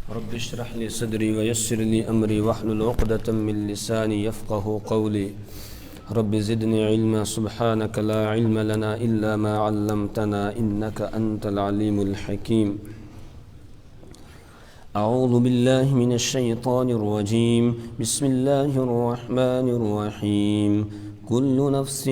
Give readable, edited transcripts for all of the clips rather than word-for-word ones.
رب اشرح لي صدري ويسر لي أمري واحلل عقدة من لساني يفقه قولي رب زدني علما سبحانك لا علم لنا إلا ما علمتنا إنك أنت العليم الحكيم أعوذ بالله من الشيطان الرجيم بسم الله الرحمن الرحيم كل نفس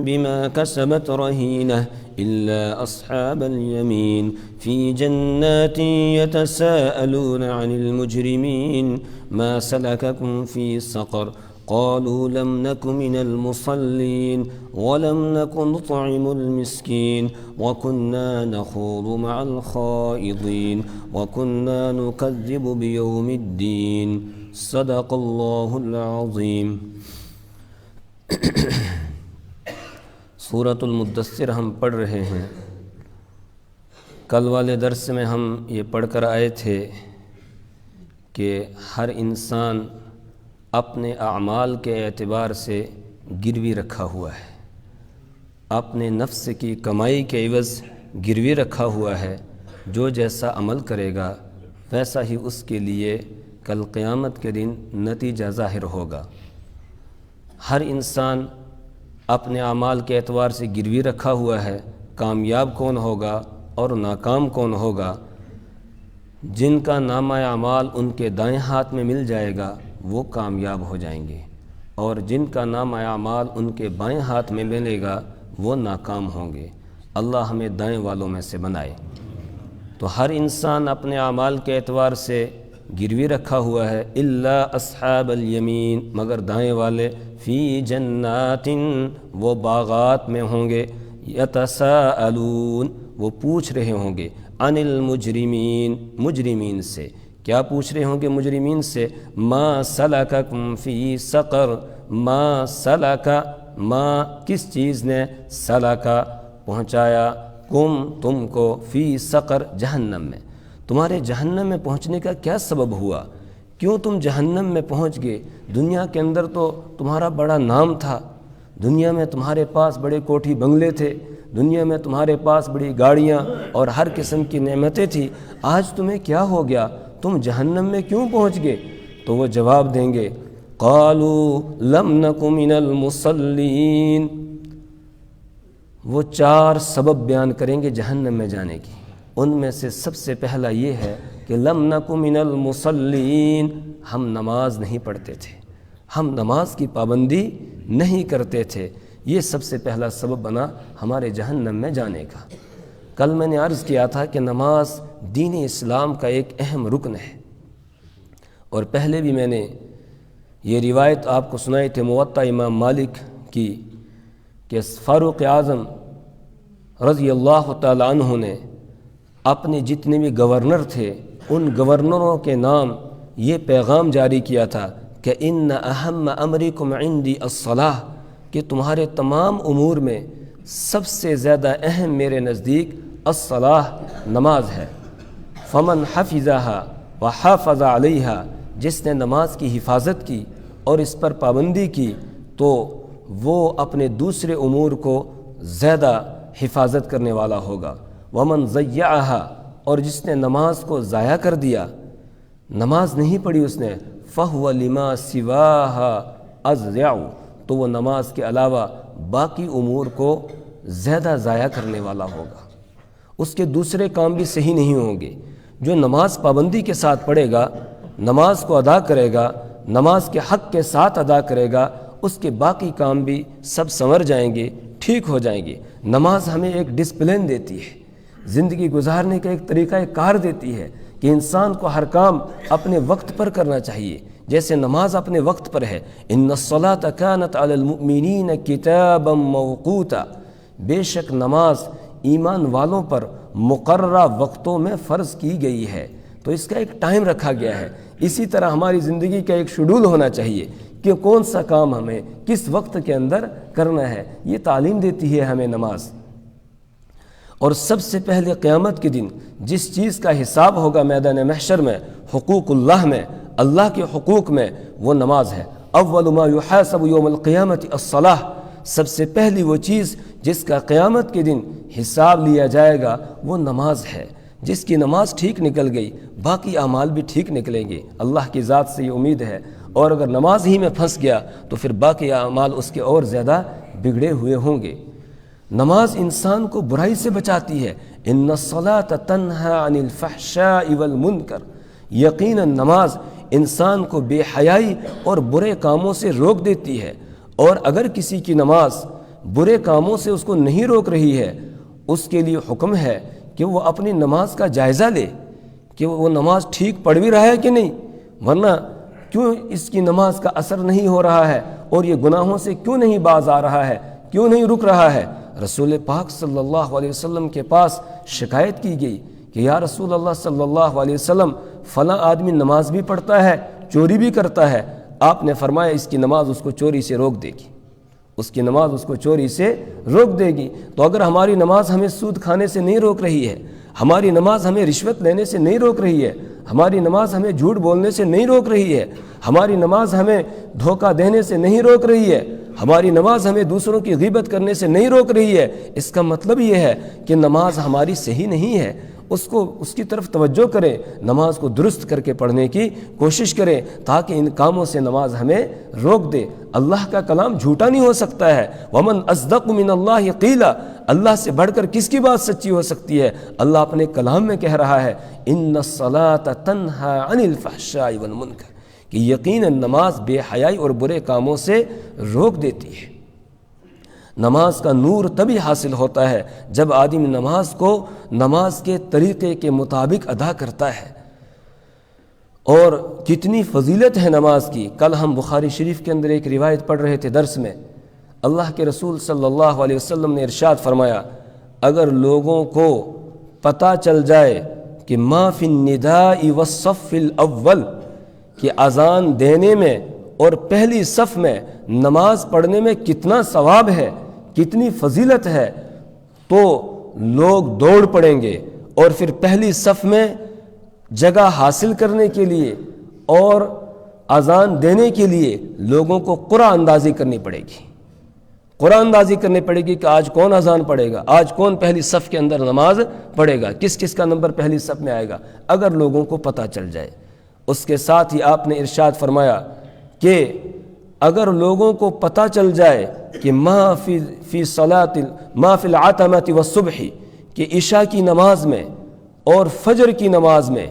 بما كسبت رهينة إلا أصحاب اليمين في جنات يتساءلون عن المجرمين ما سلككم في سقر قالوا لم نك من المصلين ولم نك نطعم المسكين وكنا نخوض مع الخائضين وكنا نكذب بيوم الدين صدق الله العظيم۔ سورۃ المدثر ہم پڑھ رہے ہیں۔ کل والے درس میں ہم یہ پڑھ کر آئے تھے کہ ہر انسان اپنے اعمال کے اعتبار سے گروی رکھا ہوا ہے، اپنے نفس کی کمائی کے عوض گروی رکھا ہوا ہے۔ جو جیسا عمل کرے گا ویسا ہی اس کے لیے کل قیامت کے دن نتیجہ ظاہر ہوگا۔ ہر انسان اپنے اعمال کے اعتبار سے گروی رکھا ہوا ہے، کامیاب کون ہوگا اور ناکام کون ہوگا۔ جن کا نامہ اعمال ان کے دائیں ہاتھ میں مل جائے گا وہ کامیاب ہو جائیں گے، اور جن کا نامہ اعمال ان کے بائیں ہاتھ میں ملے گا وہ ناکام ہوں گے۔ اللہ ہمیں دائیں والوں میں سے بنائے۔ تو ہر انسان اپنے اعمال کے اعتبار سے گروی رکھا ہوا ہے، الا اصحاب الیمین، مگر دائیں والے، فی جنات، وہ باغات میں ہوں گے، یتساءلون، وہ پوچھ رہے ہوں گے، عن المجرمین، مجرمین سے۔ کیا پوچھ رہے ہوں گے مجرمین سے؟ ما سلککم فی سقر، ما سلکا، ما کس چیز نے، سلکا پہنچایا، تم کو، فی سقر جہنم میں، تمہارے جہنم میں پہنچنے کا کیا سبب ہوا؟ کیوں تم جہنم میں پہنچ گئے؟ دنیا کے اندر تو تمہارا بڑا نام تھا، دنیا میں تمہارے پاس بڑے کوٹھی بنگلے تھے، دنیا میں تمہارے پاس بڑی گاڑیاں اور ہر قسم کی نعمتیں تھیں، آج تمہیں کیا ہو گیا؟ تم جہنم میں کیوں پہنچ گئے؟ تو وہ جواب دیں گے، قالوا لم نک من المصلین۔ وہ 4 سبب بیان کریں گے جہنم میں جانے کی۔ ان میں سے سب سے پہلا یہ ہے کہ لم نک من المصلین، ہم نماز نہیں پڑھتے تھے، ہم نماز کی پابندی نہیں کرتے تھے۔ یہ سب سے پہلا سبب بنا ہمارے جہنم میں جانے کا۔ کل میں نے عرض کیا تھا کہ نماز دین اسلام کا ایک اہم رکن ہے، اور پہلے بھی میں نے یہ روایت آپ کو سنائی تھی موطا امام مالک کی، کہ فاروق اعظم رضی اللہ تعالی عنہ نے اپنے جتنے بھی گورنر تھے ان گورنروں کے نام یہ پیغام جاری کیا تھا کہ ان اہم امرکم عندی الصلاۃ، کہ تمہارے تمام امور میں سب سے زیادہ اہم میرے نزدیک الصلاۃ، نماز ہے۔ فمن حفظها وحافظ علیہا، جس نے نماز کی حفاظت کی اور اس پر پابندی کی تو وہ اپنے دوسرے امور کو زیادہ حفاظت کرنے والا ہوگا۔ ومن ضیعها، اور جس نے نماز کو ضائع کر دیا، نماز نہیں پڑھی اس نے، فہو لما سواها اضیع، تو وہ نماز کے علاوہ باقی امور کو زیادہ ضائع کرنے والا ہوگا، اس کے دوسرے کام بھی صحیح نہیں ہوں گے۔ جو نماز پابندی کے ساتھ پڑھے گا، نماز کو ادا کرے گا، نماز کے حق کے ساتھ ادا کرے گا، اس کے باقی کام بھی سب سنور جائیں گے، ٹھیک ہو جائیں گے۔ نماز ہمیں ایک ڈسپلن دیتی ہے، زندگی گزارنے کا ایک طریقہ کار دیتی ہے کہ انسان کو ہر کام اپنے وقت پر کرنا چاہیے، جیسے نماز اپنے وقت پر ہے۔ ان الصلاۃ کانت علی المؤمنین کتابا موقوتا، بے شک نماز ایمان والوں پر مقررہ وقتوں میں فرض کی گئی ہے، تو اس کا ایک ٹائم رکھا گیا ہے۔ اسی طرح ہماری زندگی کا ایک شیڈول ہونا چاہیے کہ کون سا کام ہمیں کس وقت کے اندر کرنا ہے، یہ تعلیم دیتی ہے ہمیں نماز۔ اور سب سے پہلے قیامت کے دن جس چیز کا حساب ہوگا میدان محشر میں، حقوق اللہ میں، اللہ کے حقوق میں، وہ نماز ہے۔ اول ما یحاسب یوم القیامت الصلاۃ، سب سے پہلی وہ چیز جس کا قیامت کے دن حساب لیا جائے گا وہ نماز ہے۔ جس کی نماز ٹھیک نکل گئی باقی اعمال بھی ٹھیک نکلیں گے، اللہ کی ذات سے یہ امید ہے، اور اگر نماز ہی میں پھنس گیا تو پھر باقی اعمال اس کے اور زیادہ بگڑے ہوئے ہوں گے۔ نماز انسان کو برائی سے بچاتی ہے، ان الصلاۃ تنہی عن الفحشاء والمنکر، یقیناً نماز انسان کو بے حیائی اور برے کاموں سے روک دیتی ہے، اور اگر کسی کی نماز برے کاموں سے اس کو نہیں روک رہی ہے، اس کے لیے حکم ہے کہ وہ اپنی نماز کا جائزہ لے کہ وہ نماز ٹھیک پڑھ بھی رہا ہے کہ نہیں، ورنہ کیوں اس کی نماز کا اثر نہیں ہو رہا ہے اور یہ گناہوں سے کیوں نہیں باز آ رہا ہے، کیوں نہیں رک رہا ہے۔ رسول پاک صلی اللہ علیہ وسلم کے پاس شکایت کی گئی کہ یا رسول اللہ صلی اللہ علیہ وسلم، فلاں آدمی نماز بھی پڑھتا ہے، چوری بھی کرتا ہے۔ آپ نے فرمایا اس کی نماز اس کو چوری سے روک دے گی، اس کی نماز اس کو چوری سے روک دے گی۔ تو اگر ہماری نماز ہمیں سود کھانے سے نہیں روک رہی ہے، ہماری نماز ہمیں رشوت لینے سے نہیں روک رہی ہے، ہماری نماز ہمیں جھوٹ بولنے سے نہیں روک رہی ہے، ہماری نماز ہمیں دھوکہ دینے سے نہیں روک رہی ہے، ہماری نماز ہمیں دوسروں کی غیبت کرنے سے نہیں روک رہی ہے، اس کا مطلب یہ ہے کہ نماز ہماری صحیح نہیں ہے۔ اس کی طرف توجہ کریں، نماز کو درست کر کے پڑھنے کی کوشش کریں تاکہ ان کاموں سے نماز ہمیں روک دے۔ اللہ کا کلام جھوٹا نہیں ہو سکتا ہے۔ وَمَنْ أَصْدَقُ مِنَ اللَّهِ قِيلًا، اللہ سے بڑھ کر کس کی بات سچی ہو سکتی ہے؟ اللہ اپنے کلام میں کہہ رہا ہے إِنَّ الصَّلَاةَ تَنْهَى عَنِ الْفَحْشَاءِ وَالْمُنكَرِ، کہ یقیناً نماز بے حیائی اور برے کاموں سے روک دیتی ہے۔ نماز کا نور تبھی حاصل ہوتا ہے جب آدمی نماز کو نماز کے طریقے کے مطابق ادا کرتا ہے۔ اور کتنی فضیلت ہے نماز کی۔ کل ہم بخاری شریف کے اندر ایک روایت پڑھ رہے تھے درس میں، اللہ کے رسول صلی اللہ علیہ وسلم نے ارشاد فرمایا، اگر لوگوں کو پتہ چل جائے کہ ما فی النداء والصف الاول، کہ اذان دینے میں اور پہلی صف میں نماز پڑھنے میں کتنا ثواب ہے، کتنی فضیلت ہے، تو لوگ دوڑ پڑیں گے اور پھر پہلی صف میں جگہ حاصل کرنے کے لیے اور اذان دینے کے لیے لوگوں کو قرعہ اندازی کرنی پڑے گی۔ قرعہ اندازی کرنی پڑے گی کہ آج کون اذان پڑھے گا، آج کون پہلی صف کے اندر نماز پڑھے گا، کس کس کا نمبر پہلی صف میں آئے گا، اگر لوگوں کو پتہ چل جائے۔ اس کے ساتھ ہی آپ نے ارشاد فرمایا کہ اگر لوگوں کو پتہ چل جائے کہ ما فی العتمۃ والصبح، کہ عشاء کی نماز میں اور فجر کی نماز میں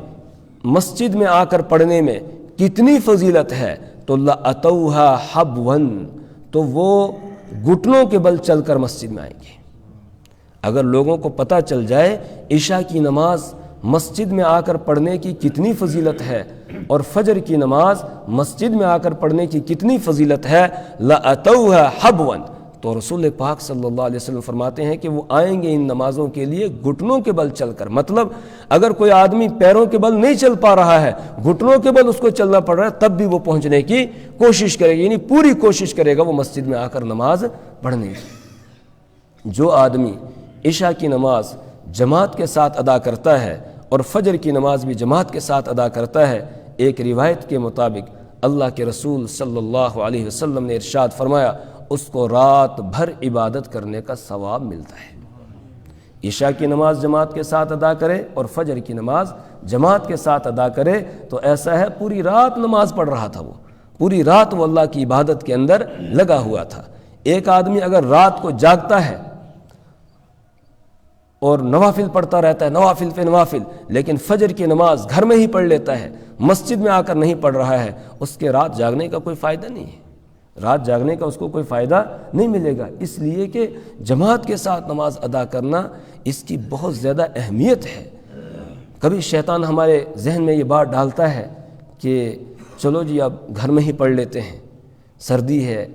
مسجد میں آ کر پڑھنے میں کتنی فضیلت ہے، تو لَأَتَوْهَا حَبْوًا، تو وہ گھٹنوں کے بل چل کر مسجد میں آئیں گے۔ اگر لوگوں کو پتہ چل جائے عشاء کی نماز مسجد میں آ کر پڑھنے کی کتنی فضیلت ہے اور فجر کی نماز مسجد میں آ کر پڑھنے کی کتنی فضیلت ہے، لَأَتَوْهَا حَبْوًا، تو رسول پاک صلی اللہ علیہ وسلم فرماتے ہیں کہ وہ آئیں گے ان نمازوں کے لیے گھٹنوں کے بل چل کر۔ مطلب اگر کوئی آدمی پیروں کے بل نہیں چل پا رہا ہے، گھٹنوں کے بل اس کو چلنا پڑ رہا ہے، تب بھی وہ پہنچنے کی کوشش کرے گا، یعنی پوری کوشش کرے گا وہ مسجد میں آ کر نماز پڑھنے کی۔ جو آدمی عشاء کی نماز جماعت کے ساتھ ادا کرتا ہے اور فجر کی نماز بھی جماعت کے ساتھ ادا کرتا ہے، ایک روایت کے مطابق اللہ کے رسول صلی اللہ علیہ وسلم نے ارشاد فرمایا اس کو رات بھر عبادت کرنے کا ثواب ملتا ہے۔ عشاء کی نماز جماعت کے ساتھ ادا کرے اور فجر کی نماز جماعت کے ساتھ ادا کرے تو ایسا ہے پوری رات نماز پڑھ رہا تھا، وہ پوری رات وہ اللہ کی عبادت کے اندر لگا ہوا تھا۔ ایک آدمی اگر رات کو جاگتا ہے اور نوافل پڑھتا رہتا ہے، نوافل پہ نوافل، لیکن فجر کی نماز گھر میں ہی پڑھ لیتا ہے، مسجد میں آ کر نہیں پڑھ رہا ہے، اس کے رات جاگنے کا کوئی فائدہ نہیں ہے، رات جاگنے کا اس کو کوئی فائدہ نہیں ملے گا۔ اس لیے کہ جماعت کے ساتھ نماز ادا کرنا اس کی بہت زیادہ اہمیت ہے۔ کبھی شیطان ہمارے ذہن میں یہ بات ڈالتا ہے کہ چلو جی اب گھر میں ہی پڑھ لیتے ہیں، سردی ہے،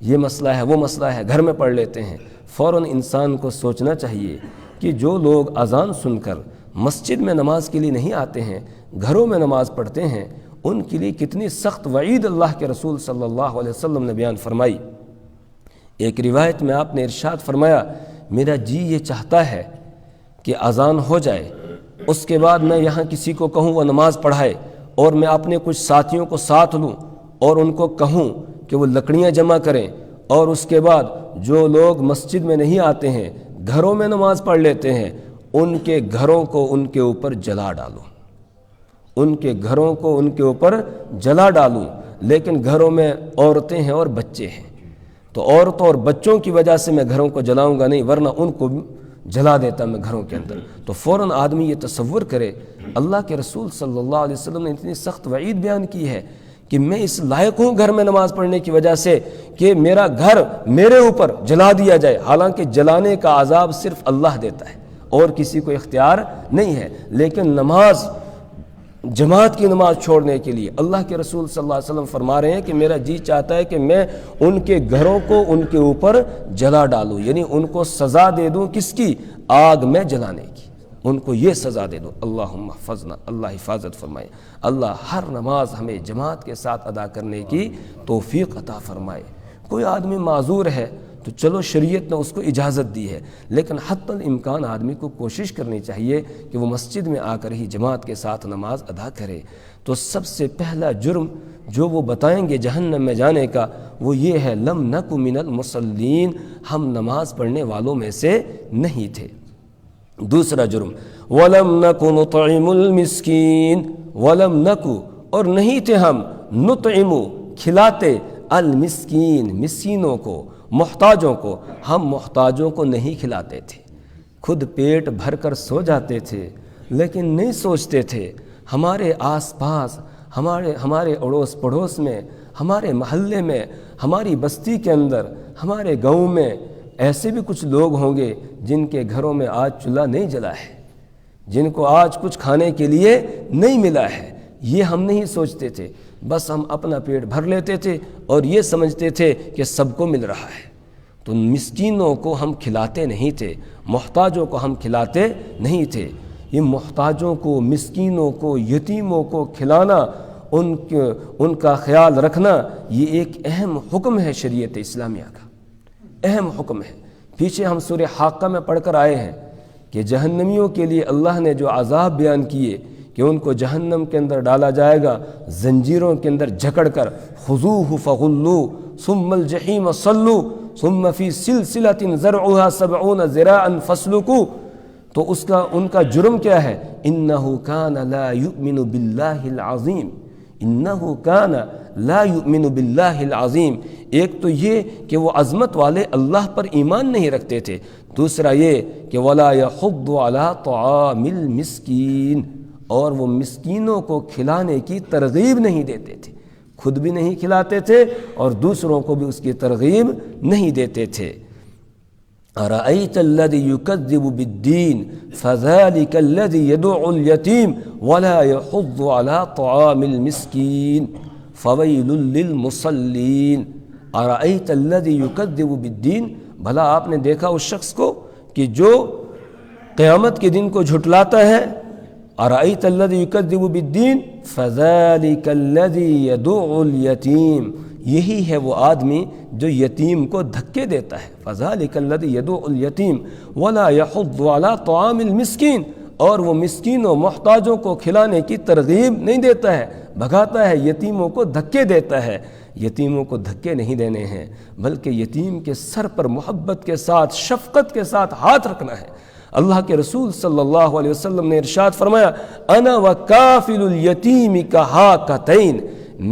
یہ مسئلہ ہے، وہ مسئلہ ہے، گھر میں پڑھ لیتے ہیں۔ فوراً انسان کو سوچنا چاہیے کہ جو لوگ اذان سن کر مسجد میں نماز کے لیے نہیں آتے ہیں، گھروں میں نماز پڑھتے ہیں، ان کے لیے کتنی سخت وعید اللہ کے رسول صلی اللہ علیہ وسلم نے بیان فرمائی۔ ایک روایت میں آپ نے ارشاد فرمایا میرا جی یہ چاہتا ہے کہ اذان ہو جائے، اس کے بعد میں یہاں کسی کو کہوں وہ نماز پڑھائے اور میں اپنے کچھ ساتھیوں کو ساتھ لوں اور ان کو کہوں کہ وہ لکڑیاں جمع کریں، اور اس کے بعد جو لوگ مسجد میں نہیں آتے ہیں گھروں میں نماز پڑھ لیتے ہیں ان کے گھروں کو ان کے اوپر جلا ڈالوں، ان کے گھروں کو ان کے اوپر جلا ڈالوں۔ لیکن گھروں میں عورتیں ہیں اور بچے ہیں، تو عورتوں اور بچوں کی وجہ سے میں گھروں کو جلاؤں گا نہیں، ورنہ ان کو جلا دیتا میں گھروں کے اندر۔ تو فوراً آدمی یہ تصور کرے، اللہ کے رسول صلی اللہ علیہ وسلم نے اتنی سخت وعید بیان کی ہے کہ میں اس لائق ہوں گھر میں نماز پڑھنے کی وجہ سے کہ میرا گھر میرے اوپر جلا دیا جائے۔ حالانکہ جلانے کا عذاب صرف اللہ دیتا ہے اور کسی کو اختیار نہیں ہے، لیکن نماز، جماعت کی نماز چھوڑنے کے لیے اللہ کے رسول صلی اللہ علیہ وسلم فرما رہے ہیں کہ میرا جی چاہتا ہے کہ میں ان کے گھروں کو ان کے اوپر جلا ڈالوں، یعنی ان کو سزا دے دوں، کس کی؟ آگ میں جلانے کی، ان کو یہ سزا دے دو۔ اللہم احفظنا، اللہ حفاظت فرمائے، اللہ ہر نماز ہمیں جماعت کے ساتھ ادا کرنے کی توفیق عطا فرمائے۔ کوئی آدمی معذور ہے تو چلو شریعت نے اس کو اجازت دی ہے، لیکن حتی الامکان آدمی کو کوشش کرنی چاہیے کہ وہ مسجد میں آ کر ہی جماعت کے ساتھ نماز ادا کرے۔ تو سب سے پہلا جرم جو وہ بتائیں گے جہنم میں جانے کا وہ یہ ہے، لم نک من المصلین، ہم نماز پڑھنے والوں میں سے نہیں تھے۔ دوسرا جرم، وَلَمْ نَكُ نُطْعِمُ الْمِسْكِينَ، وَلَمْ نَكُ، اور نہیں تھے ہم، نُطْعِمُ، کھلاتے، المسکین، مسکینوں کو، محتاجوں کو، ہم محتاجوں کو نہیں کھلاتے تھے۔ خود پیٹ بھر کر سو جاتے تھے، لیکن نہیں سوچتے تھے ہمارے آس پاس، ہمارے اڑوس پڑوس میں، ہمارے محلے میں، ہماری بستی کے اندر، ہمارے گاؤں میں ایسے بھی کچھ لوگ ہوں گے جن کے گھروں میں آج چولہا نہیں جلا ہے، جن کو آج کچھ کھانے کے لیے نہیں ملا ہے۔ یہ ہم نہیں سوچتے تھے، بس ہم اپنا پیٹ بھر لیتے تھے اور یہ سمجھتے تھے کہ سب کو مل رہا ہے۔ تو مسکینوں کو ہم کھلاتے نہیں تھے، محتاجوں کو ہم کھلاتے نہیں تھے۔ یہ محتاجوں کو، مسکینوں کو، یتیموں کو کھلانا، ان کا خیال رکھنا، یہ ایک اہم حکم ہے شریعت اسلامیہ کا، اہم حکم ہے۔ پیچھے ہم سورہ حاقہ میں پڑھ کر آئے ہیں کہ جہنمیوں کے لیے اللہ نے جو عذاب بیان کیے کہ ان کو جہنم کے اندر ڈالا جائے گا، زنجیروں کے اندر جکڑ کر، خذوہ فغلوہ ثم الجحیم صلوا ثم فی سلسلۃ ذرعها 70 ذراعا فاسلکوہ۔ تو ان کا جرم کیا ہے؟ انہ کان لا یؤمن باللہ العظیم، انہ کان لا یؤمن باللہ العظیم۔ ایک تو یہ کہ وہ عظمت والے اللہ پر ایمان نہیں رکھتے تھے، دوسرا یہ کہ ولا یحض علی طعام المسکین، اور وہ مسکینوں کو کھلانے کی ترغیب نہیں دیتے تھے، خود بھی نہیں کھلاتے تھے اور دوسروں کو بھی اس کی ترغیب نہیں دیتے تھے۔ أَرَأَيْتَ الَّذِي يُكَذِّبُ بِالدِّينِ فَذَلِكَ الَّذِي يَدُعُّ الْيَتِيمَ وَلَا يَحُضُّ عَلَى طَعَامِ الْمِسْكِينِ فَوَيْلٌ لِّلْمُصَلِّينَ۔ أَرَأَيْتَ الَّذِي يُكَذِّبُ بِالدِّينِ، بھلا آپ نے دیکھا اس شخص کو کہ جو قیامت کے دن کو جھٹلاتا ہے؟ أَرَأَيْتَ الَّذِي يُكَذِّبُ بِالدِّينِ فَذَلِكَ الَّذِي يَدُعُّ الْيَتِيمَ، یہی ہے وہ آدمی جو یتیم کو دھکے دیتا ہے۔ فَذَلِكَ الَّذِي يَدُعُّ الْيَتِيمَ وَلَا يَحُضُّ عَلَى طَعَامِ الْمِسْكِينِ، اور وہ مسکینوں، محتاجوں کو کھلانے کی ترغیب نہیں دیتا ہے، بھگاتا ہے، یتیموں کو دھکے دیتا ہے۔ یتیموں کو دھکے نہیں دینے ہیں، بلکہ یتیم کے سر پر محبت کے ساتھ، شفقت کے ساتھ ہاتھ رکھنا ہے۔ اللہ کے رسول صلی اللہ علیہ وسلم نے ارشاد فرمایا، انا وکافل الیتیم کہاتین،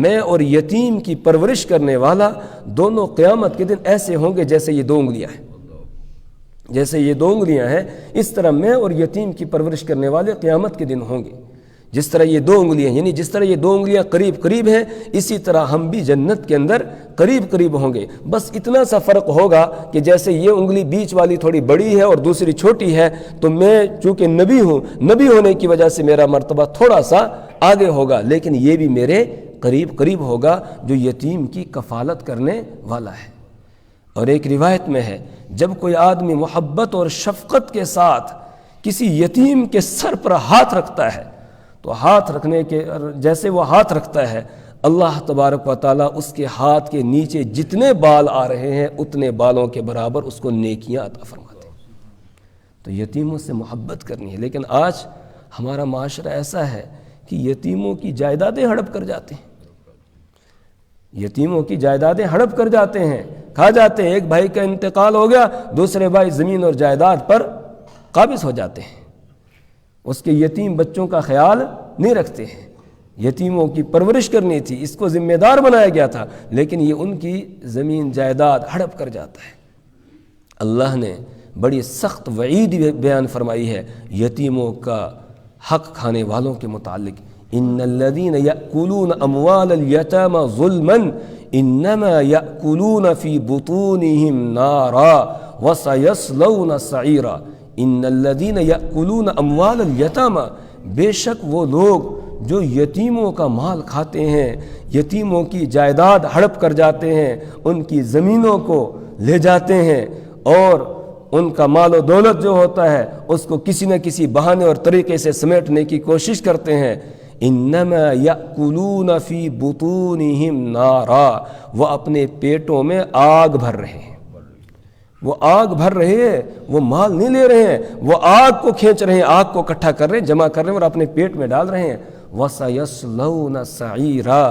میں اور یتیم کی پرورش کرنے والا دونوں قیامت کے دن ایسے ہوں گے جیسے یہ دو انگلیاں ہیں، جیسے یہ دو انگلیاں ہیں، اس طرح میں اور یتیم کی پرورش کرنے والے قیامت کے دن ہوں گے۔ جس طرح یہ دو انگلیاں، یعنی جس طرح یہ دو انگلیاں قریب قریب ہیں، اسی طرح ہم بھی جنت کے اندر قریب قریب ہوں گے۔ بس اتنا سا فرق ہوگا کہ جیسے یہ انگلی بیچ والی تھوڑی بڑی ہے اور دوسری چھوٹی ہے، تو میں چونکہ نبی ہوں، نبی ہونے کی وجہ سے میرا مرتبہ تھوڑا سا آگے ہوگا، لیکن یہ بھی میرے قریب قریب ہوگا جو یتیم کی کفالت کرنے والا ہے۔ اور ایک روایت میں ہے، جب کوئی آدمی محبت اور شفقت کے ساتھ کسی یتیم کے سر پر ہاتھ رکھتا ہے، تو ہاتھ رکھنے کے جیسے وہ ہاتھ رکھتا ہے، اللہ تبارک و تعالیٰ اس کے ہاتھ کے نیچے جتنے بال آ رہے ہیں اتنے بالوں کے برابر اس کو نیکیاں عطا فرماتے ہیں۔ تو یتیموں سے محبت کرنی ہے، لیکن آج ہمارا معاشرہ ایسا ہے کہ یتیموں کی جائیدادیں ہڑپ کر جاتے ہیں، یتیموں کی جائیدادیں ہڑپ کر جاتے ہیں، کھا جاتے ہیں۔ ایک بھائی کا انتقال ہو گیا، دوسرے بھائی زمین اور جائیداد پر قابض ہو جاتے ہیں، اس کے یتیم بچوں کا خیال نہیں رکھتے ہیں۔ یتیموں کی پرورش کرنی تھی، اس کو ذمہ دار بنایا گیا تھا، لیکن یہ ان کی زمین جائیداد ہڑپ کر جاتا ہے۔ اللہ نے بڑی سخت وعید بیان فرمائی ہے یتیموں کا حق کھانے والوں کے متعلق، ان الذین یأکلون اموال الیتامی ظلما انما یأکلون فی بطونہم نارا وسیصلون سعیرا۔ ان الذین یأکلون اموال الیتامی، بے شک وہ لوگ جو یتیموں کا مال کھاتے ہیں، یتیموں کی جائیداد ہڑپ کر جاتے ہیں، ان کی زمینوں کو لے جاتے ہیں اور ان کا مال و دولت جو ہوتا ہے اس کو کسی نہ کسی بہانے اور طریقے سے سمیٹنے کی کوشش کرتے ہیں، انما یأکلون فی بطونہم نارا، وہ اپنے پیٹوں میں آگ بھر رہے ہیں۔ وہ آگ بھر رہے ہیں، وہ مال نہیں لے رہے ہیں، وہ آگ کو کھینچ رہے ہیں، آگ کو اکٹھا کر رہے ہیں، جمع کر رہے ہیں اور اپنے پیٹ میں ڈال رہے ہیں۔ وَسَيَصْلَوْنَ سَعِيرًا،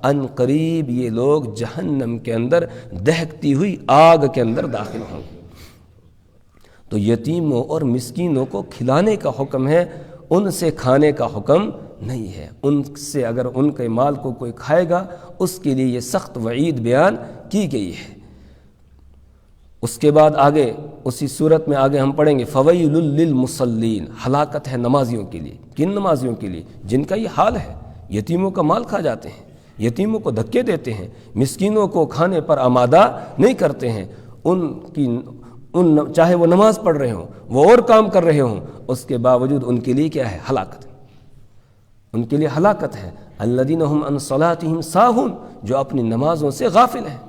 ان قریب یہ لوگ جہنم کے اندر دہکتی ہوئی آگ کے اندر داخل ہوں گے۔ تو یتیموں اور مسکینوں کو کھلانے کا حکم ہے، ان سے کھانے کا حکم نہیں ہے۔ ان سے اگر ان کے مال کو کوئی کھائے گا اس کے لیے یہ سخت وعید بیان کی گئی ہے۔ اس کے بعد آگے اسی صورت میں آگے ہم پڑھیں گے فویل للمصلین، ہلاکت ہے نمازیوں کے لیے۔ کن نمازیوں کے لیے؟ جن کا یہ حال ہے، یتیموں کا مال کھا جاتے ہیں، یتیموں کو دھکے دیتے ہیں، مسکینوں کو کھانے پر آمادہ نہیں کرتے ہیں، چاہے وہ نماز پڑھ رہے ہوں، وہ اور کام کر رہے ہوں، اس کے باوجود ان کے لیے کیا ہے؟ ہلاکت۔ ان کے لیے ہلاکت ہے۔ الذین هم عن صلاتهم ساہون، جو اپنی نمازوں سے غافل ہیں،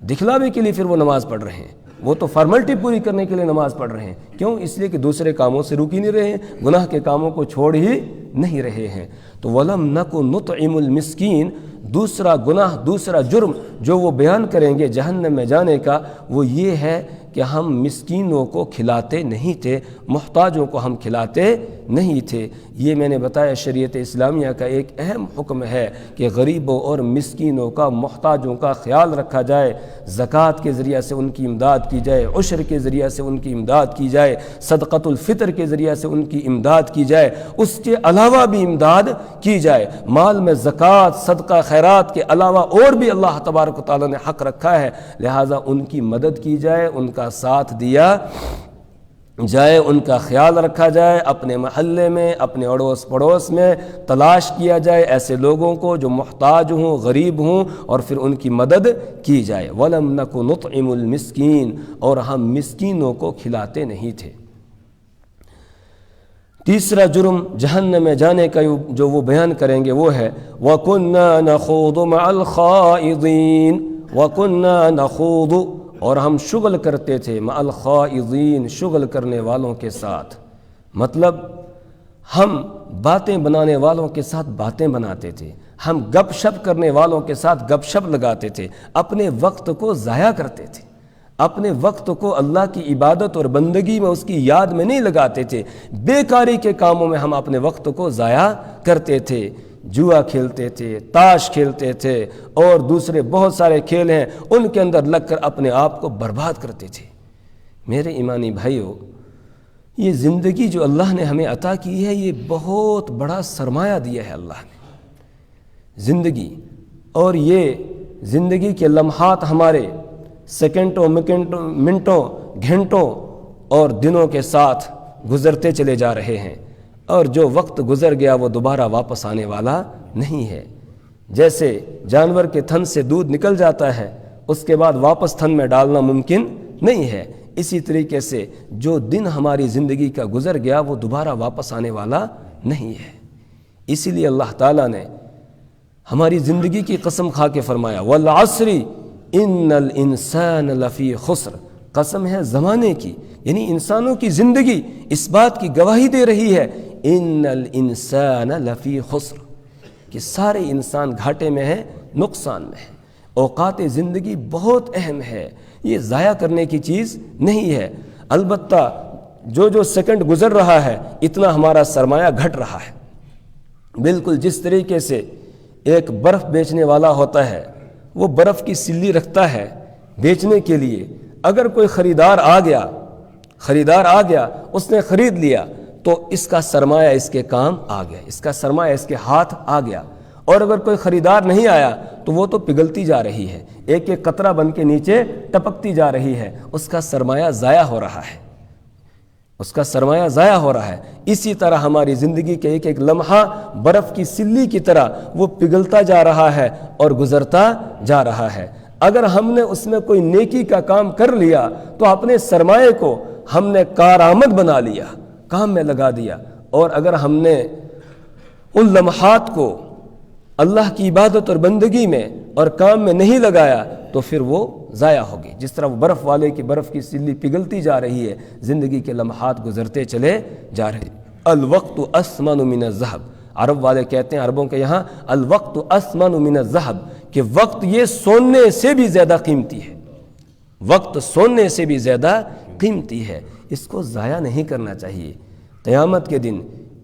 دکھلاوے کے لیے پھر وہ نماز پڑھ رہے ہیں، وہ تو فارملٹی پوری کرنے کے لیے نماز پڑھ رہے ہیں۔ کیوں؟ اس لیے کہ دوسرے کاموں سے رک ہی نہیں رہے ہیں، گناہ کے کاموں کو چھوڑ ہی نہیں رہے ہیں۔ تو وَلَمْ نَكُ نُطْعِمُ الْمِسْكِينَ، دوسرا گناہ، دوسرا جرم جو وہ بیان کریں گے جہنم میں جانے کا، وہ یہ ہے کہ ہم مسکینوں کو کھلاتے نہیں تھے، محتاجوں کو ہم کھلاتے نہیں تھے۔ یہ میں نے بتایا شریعت اسلامیہ کا ایک اہم حکم ہے کہ غریبوں اور مسکینوں کا، محتاجوں کا خیال رکھا جائے، زکوٰۃ کے ذریعہ سے ان کی امداد کی جائے، عشر کے ذریعہ سے ان کی امداد کی جائے، صدقۃ الفطر کے ذریعہ سے ان کی امداد کی جائے، اس کے علاوہ بھی امداد کی جائے۔ مال میں زکوٰۃ، صدقہ خیرات کے علاوہ اور بھی اللہ تبارک و تعالیٰ نے حق رکھا ہے، لہٰذا ان کی مدد کی جائے، ان کا ساتھ دیا جائے، ان کا خیال رکھا جائے، اپنے محلے میں، اپنے اڑوس پڑوس میں تلاش کیا جائے ایسے لوگوں کو جو محتاج ہوں، غریب ہوں، اور پھر ان کی مدد کی جائے۔ وَلَمْ نَكُ نُطْعِمُ الْمِسْكِينَ، اور ہم مسکینوں کو کھلاتے نہیں تھے۔ تیسرا جرم جہنم میں جانے کا جو وہ بیان کریں گے وہ ہے وَكُنَّا نَخُوضُ مَعَ الْخَائِضِينَ، وَكُنَّا نَخُوضُ، اور ہم شغل کرتے تھے مع الخائضین، شغل کرنے والوں کے ساتھ، مطلب ہم باتیں بنانے والوں کے ساتھ باتیں بناتے تھے، ہم گپ شپ کرنے والوں کے ساتھ گپ شپ لگاتے تھے، اپنے وقت کو ضائع کرتے تھے، اپنے وقت کو اللہ کی عبادت اور بندگی میں، اس کی یاد میں نہیں لگاتے تھے، بیکاری کے کاموں میں ہم اپنے وقت کو ضائع کرتے تھے، جوا کھیلتے تھے، تاش کھیلتے تھے، اور دوسرے بہت سارے کھیل ہیں، ان کے اندر لگ کر اپنے آپ کو برباد کرتے تھے۔ میرے ایمانی بھائیو، یہ زندگی جو اللہ نے ہمیں عطا کی ہے، یہ بہت بڑا سرمایہ دیا ہے اللہ نے، زندگی، اور یہ زندگی کے لمحات ہمارے سیکنڈوں، منٹوں، گھنٹوں اور دنوں کے ساتھ گزرتے چلے جا رہے ہیں، اور جو وقت گزر گیا وہ دوبارہ واپس آنے والا نہیں ہے۔ جیسے جانور کے تھن سے دودھ نکل جاتا ہے، اس کے بعد واپس تھن میں ڈالنا ممکن نہیں ہے، اسی طریقے سے جو دن ہماری زندگی کا گزر گیا وہ دوبارہ واپس آنے والا نہیں ہے۔ اسی لیے اللہ تعالیٰ نے ہماری زندگی کی قسم کھا کے فرمایا وَالْعَصْرِ إِنَّ الْإِنسَانَ لَفِي خُسْرٍ، قسم ہے زمانے کی، یعنی انسانوں کی زندگی اس بات کی گواہی دے رہی ہے إِنَّ الْإِنسَانَ لَفِي خُسْرٍ، کہ سارے انسان گھاٹے میں ہیں، نقصان میں ہیں۔ اوقات زندگی بہت اہم ہے، یہ ضائع کرنے کی چیز نہیں ہے، البتہ جو سیکنڈ گزر رہا ہے اتنا ہمارا سرمایہ گھٹ رہا ہے۔ بالکل جس طریقے سے ایک برف بیچنے والا ہوتا ہے، وہ برف کی سلی رکھتا ہے بیچنے کے لیے، اگر کوئی خریدار آ گیا، اس نے خرید لیا، تو اس کا سرمایہ اس کے کام آ گیا، اس کا سرمایہ اس کے ہاتھ آ گیا، اور اگر کوئی خریدار نہیں آیا تو وہ تو پگھلتی جا رہی ہے، ایک ایک قطرہ بن کے نیچے ٹپکتی جا رہی ہے، اس کا سرمایہ ضائع ہو رہا ہے، اس کا سرمایہ ضائع ہو رہا ہے۔ اسی طرح ہماری زندگی کے ایک ایک لمحہ برف کی سلی کی طرح وہ پگھلتا جا رہا ہے اور گزرتا جا رہا ہے۔ اگر ہم نے اس میں کوئی نیکی کا کام کر لیا تو اپنے سرمایہ کو ہم نے کارآمد بنا لیا، کام میں لگا دیا، اور اگر ہم نے ان لمحات کو اللہ کی عبادت اور بندگی میں اور کام میں نہیں لگایا تو پھر وہ ضائع ہوگی۔ جس طرح وہ برف والے کی برف کی سلی پگھلتی جا رہی ہے، زندگی کے لمحات گزرتے چلے جا رہے۔ الوقت اثمن من الذهب، عرب والے کہتے ہیں، عربوں کے یہاں الوقت اثمن من الذهب، کہ وقت یہ سونے سے بھی زیادہ قیمتی ہے، وقت سونے سے بھی زیادہ قیمتی ہے، اس کو ضائع نہیں کرنا چاہیے۔ قیامت کے دن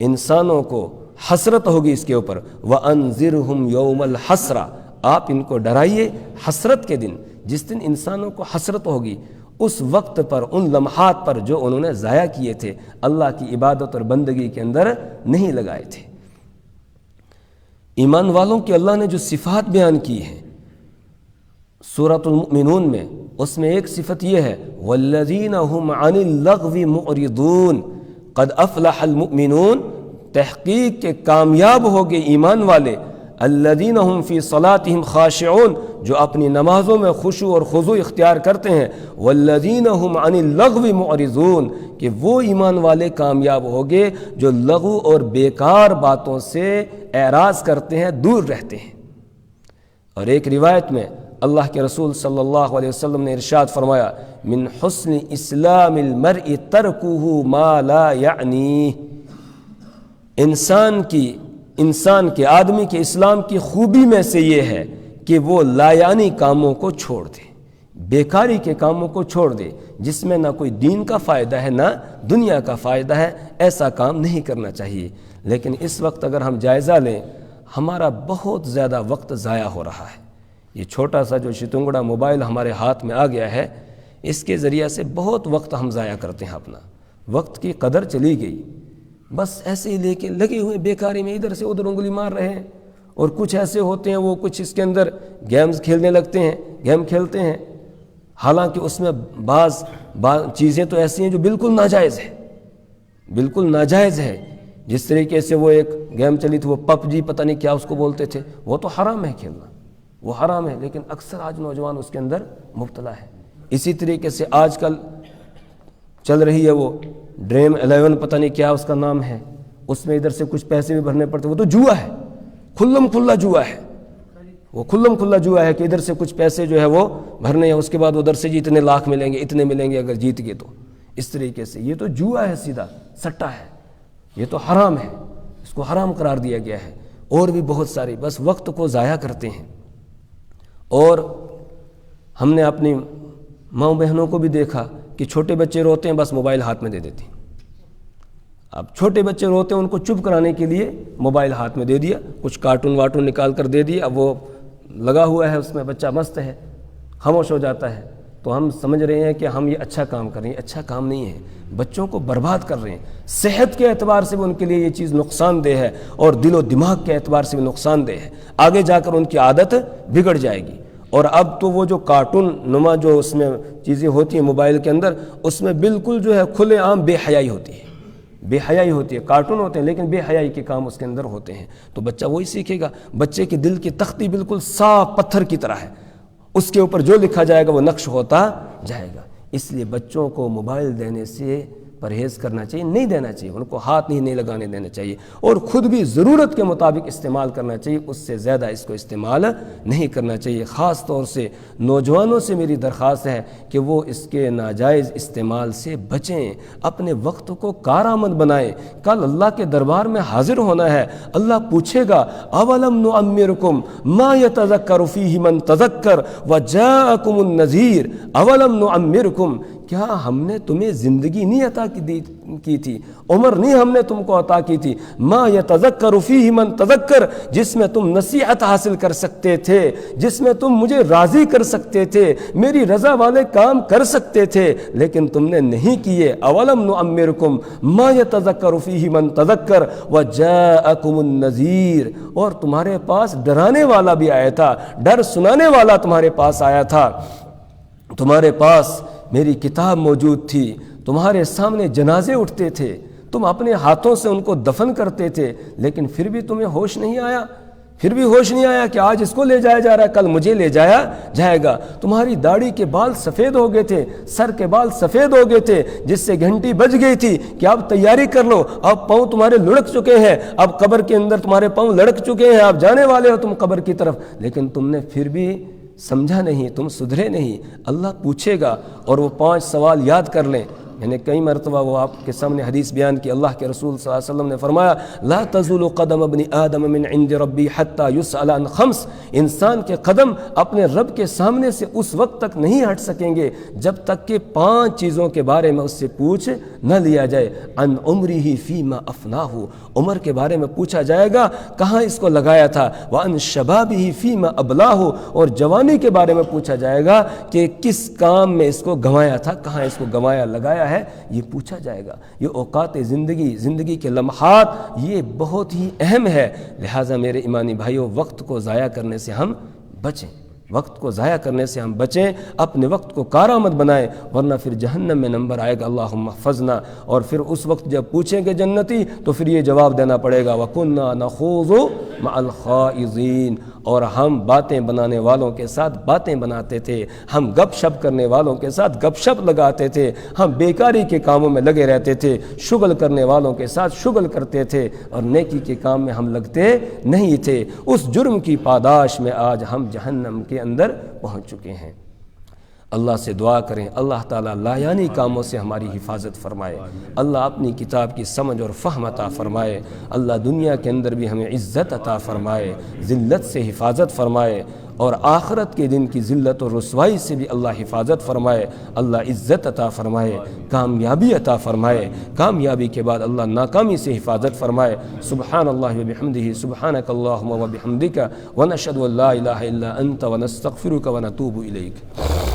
انسانوں کو حسرت ہوگی اس کے اوپر، وَأَنذِرْهُمْ يَوْمَ الْحَسْرَةِ، آپ ان کو ڈرائیے حسرت کے دن، جس دن انسانوں کو حسرت ہوگی اس وقت پر، ان لمحات پر جو انہوں نے ضائع کیے تھے، اللہ کی عبادت اور بندگی کے اندر نہیں لگائے تھے۔ ایمان والوں کی اللہ نے جو صفات بیان کی ہیں سورۃ المؤمنون میں، اس میں ایک صفت یہ ہے وَالَّذِينَ هُمْ عَنِ اللَّغْوِ مُعْرِضُونَ قَدْ أَفْلَحَ الْمُؤْمِنُونَ، تحقیق کے کامیاب ہو گئے ایمان والے، الذین هم فی صلاتهم خاشعون، جو اپنی نمازوں میں خشوع اور خضوع اختیار کرتے ہیں، والذین هم عن اللغو معرضون، کہ وہ ایمان والے کامیاب ہو گئے جو لغو اور بیکار باتوں سے اعراض کرتے ہیں، دور رہتے ہیں۔ اور ایک روایت میں اللہ کے رسول صلی اللہ علیہ وسلم نے ارشاد فرمایا من حسن اسلام المرء ترکہ ما لا یعنیہ، انسان کے آدمی کے اسلام کی خوبی میں سے یہ ہے کہ وہ لایانی کاموں کو چھوڑ دے، بیکاری کے کاموں کو چھوڑ دے، جس میں نہ کوئی دین کا فائدہ ہے نہ دنیا کا فائدہ ہے، ایسا کام نہیں کرنا چاہیے۔ لیکن اس وقت اگر ہم جائزہ لیں، ہمارا بہت زیادہ وقت ضائع ہو رہا ہے۔ یہ چھوٹا سا جو شتنگڑا موبائل ہمارے ہاتھ میں آ گیا ہے، اس کے ذریعے سے بہت وقت ہم ضائع کرتے ہیں، اپنا وقت کی قدر چلی گئی، بس ایسے ہی لے کے لگے ہوئے بیکاری میں ادھر سے ادھر انگلی مار رہے ہیں۔ اور کچھ ایسے ہوتے ہیں وہ کچھ اس کے اندر گیمز کھیلنے لگتے ہیں، گیم کھیلتے ہیں، حالانکہ اس میں بعض چیزیں تو ایسی ہیں جو بالکل ناجائز ہے، بالکل ناجائز ہے۔ جس طریقے سے وہ ایک گیم چلی تھی، وہ پب جی پتہ نہیں کیا اس کو بولتے تھے، وہ تو حرام ہے کھیلنا، وہ حرام ہے، لیکن اکثر آج نوجوان اس کے اندر مبتلا ہے۔ اسی طریقے سے آج کل چل رہی ہے وہ ڈریم 11 پتہ نہیں کیا اس کا نام ہے، اس میں ادھر سے کچھ پیسے بھی بھرنے پڑتے، وہ تو جوا ہے، کھلم کھلا جوا ہے، وہ کھلم کھلا جوا ہے کہ ادھر سے کچھ پیسے جو ہے وہ بھرنے ہیں، اس کے بعد ادھر سے جی اتنے لاکھ ملیں گے، اتنے ملیں گے اگر جیت گئے تو۔ اس طریقے سے یہ تو جوا ہے، سیدھا سٹا ہے، یہ تو حرام ہے، اس کو حرام قرار دیا گیا ہے۔ اور بھی بہت سارے، بس وقت کو ضائع کرتے ہیں۔ اور ہم نے اپنی ماؤں بہنوں کو بھی دیکھا کہ چھوٹے بچے روتے ہیں، بس موبائل ہاتھ میں دے دیتی ہیں۔ اب چھوٹے بچے روتے ہیں، ان کو چپ کرانے کے لیے موبائل ہاتھ میں دے دیا، کچھ کارٹون وارٹون نکال کر دے دیا، اب وہ لگا ہوا ہے اس میں، بچہ مست ہے، خاموش ہو جاتا ہے۔ تو ہم سمجھ رہے ہیں کہ ہم یہ اچھا کام کر رہے ہیں، اچھا کام نہیں ہے، بچوں کو برباد کر رہے ہیں۔ صحت کے اعتبار سے بھی ان کے لیے یہ چیز نقصان دہ ہے، اور دل و دماغ کے اعتبار سے بھی نقصان دہ ہے، آگے جا کر ان کی عادت بگڑ جائے گی۔ اور اب تو وہ جو کارٹون نما جو اس میں چیزیں ہوتی ہیں موبائل کے اندر، اس میں بالکل جو ہے کھلے عام بے حیائی ہوتی ہے، بے حیائی ہوتی ہے۔ کارٹون ہوتے ہیں لیکن بے حیائی کے کام اس کے اندر ہوتے ہیں، تو بچہ وہی سیکھے گا۔ بچے کے دل کی تختی بالکل صاف پتھر کی طرح ہے، اس کے اوپر جو لکھا جائے گا وہ نقش ہوتا جائے گا۔ اس لیے بچوں کو موبائل دینے سے پرہیز کرنا چاہیے، نہیں دینا چاہیے، ان کو ہاتھ نہیں لگانے دینا چاہیے، اور خود بھی ضرورت کے مطابق استعمال کرنا چاہیے، اس سے زیادہ اس کو استعمال نہیں کرنا چاہیے۔ خاص طور سے نوجوانوں سے میری درخواست ہے کہ وہ اس کے ناجائز استعمال سے بچیں، اپنے وقت کو کارآمد بنائیں۔ کل اللہ کے دربار میں حاضر ہونا ہے، اللہ پوچھے گا اولم نعمرکم ما یتذکر فیہ من تذکر وجاءکم النذیر، اولم نعمرکم، کیا ہم نے تمہیں زندگی نہیں عطا کی تھی، عمر نہیں ہم نے تم کو عطا کی تھی؟ ما یتذکر فیہ من تذکر، جس میں تم نصیحت حاصل کر سکتے تھے، جس میں تم مجھے راضی کر سکتے تھے، میری رضا والے کام کر سکتے تھے، لیکن تم نے نہیں کیے۔ اولم نعمرکم ما یتذکر فیہ من تذکر وجاءکم النذیر، اور تمہارے پاس ڈرانے والا بھی آیا تھا، ڈر سنانے والا تمہارے پاس آیا تھا، تمہارے پاس میری کتاب موجود تھی، تمہارے سامنے جنازے اٹھتے تھے، تم اپنے ہاتھوں سے ان کو دفن کرتے تھے، لیکن پھر بھی تمہیں ہوش نہیں آیا، پھر بھی ہوش نہیں آیا کہ آج اس کو لے جایا جا رہا ہے، کل مجھے لے جایا جائے گا۔ تمہاری داڑھی کے بال سفید ہو گئے تھے، سر کے بال سفید ہو گئے تھے، جس سے گھنٹی بج گئی تھی کہ اب تیاری کر لو، اب پاؤں تمہارے لڑک چکے ہیں، اب قبر کے اندر تمہارے پاؤں لڑک چکے ہیں، اب جانے والے ہو تم قبر کی طرف، لیکن تم نے پھر بھی سمجھا نہیں، تم سدھرے نہیں۔ اللہ پوچھے گا، اور وہ 5 سوال یاد کر لیں۔ میں نے کئی مرتبہ وہ آپ کے سامنے حدیث بیان کی، اللہ کے رسول صلی اللہ علیہ وسلم نے فرمایا لا تزول قدم ابن آدم من عند ربی حتی یسأل عن 5، انسان کے قدم اپنے رب کے سامنے سے اس وقت تک نہیں ہٹ سکیں گے جب تک کہ 5 چیزوں کے بارے میں اس سے پوچھ نہ لیا جائے۔ عن عمرہ فیما افناہ، عمر کے بارے میں پوچھا جائے گا کہاں اس کو لگایا تھا، وعن شبابہ فیما ابلاہ، اور جوانی کے بارے میں پوچھا جائے گا کہ کس کام میں اس کو گنوایا تھا، کہاں اس کو گنوایا لگایا ہے، یہ پوچھا جائے گا۔ یہ اوقات زندگی کے لمحات یہ بہت ہی اہم ہے، لہٰذا میرے ایمانی بھائیوں وقت کو ضائع کرنے سے ہم بچیں، وقت کو ضائع کرنے سے ہم بچیں، اپنے وقت کو کارآمد بنائیں، ورنہ پھر جہنم میں نمبر آئے گا اللہم احفظنا، اور پھر اس وقت جب پوچھیں گے جنتی تو پھر یہ جواب دینا پڑے گا وَكُنَّا نَخُوضُ مَعَ الْخَائِضِينَ، اور ہم باتیں بنانے والوں کے ساتھ باتیں بناتے تھے، ہم گپ شپ کرنے والوں کے ساتھ گپ شپ لگاتے تھے، ہم بیکاری کے کاموں میں لگے رہتے تھے، شغل کرنے والوں کے ساتھ شغل کرتے تھے، اور نیکی کے کام میں ہم لگتے نہیں تھے۔ اس جرم کی پاداش میں آج ہم جہنم کے اندر پہنچ چکے ہیں۔ اللہ سے دعا کریں اللہ تعالیٰ لایانی کاموں سے ہماری حفاظت فرمائے، اللہ اپنی کتاب کی سمجھ اور فہم عطا فرمائے، اللہ دنیا کے اندر بھی ہمیں عزت عطا فرمائے، ذلت سے حفاظت فرمائے، اور آخرت کے دن کی ذلت اور رسوائی سے بھی اللہ حفاظت فرمائے، اللہ عزت عطا فرمائے، کامیابی عطا فرمائے، کامیابی کے بعد اللہ ناکامی سے حفاظت فرمائے۔ سبحان اللہ وبحمدہ، سبحانک اللہم وبحمدک، ونشہد ان لا الہ الا انت ونستغفرک ونتوب الیک۔